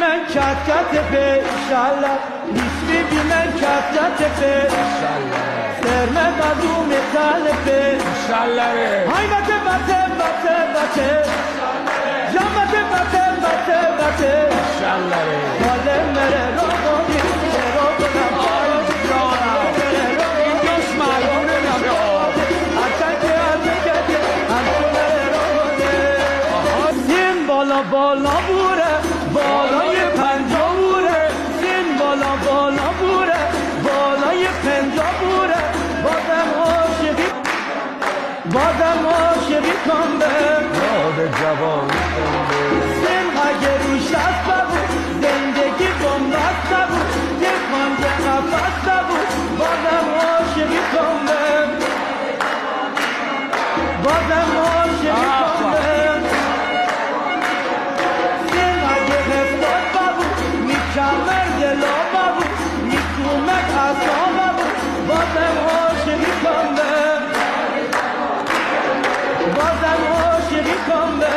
من کت به انشالله نیستی بی من کت به انشالله سرمه قدوم طالبه انشالله های بته جامعه بته انشالله حال مره رو بودی رو کنم این دوست معلومه نمیاد حتی که عزیزه همچون مره رو بودی این بالا بوره بالای پنجا بوره این بالا بوره بالای پنجا بوره بازم عاشقی کنده یاد جوان کنده سن اگه روش هسته بود زندگی بمبسته بود یه خانده نفسته بود بازم عاشقی کنده سن اگه هفتاد بود میکمر دلا بود میکومک اصابه بود بازم عاشقی کنده بازم عاشقی کنده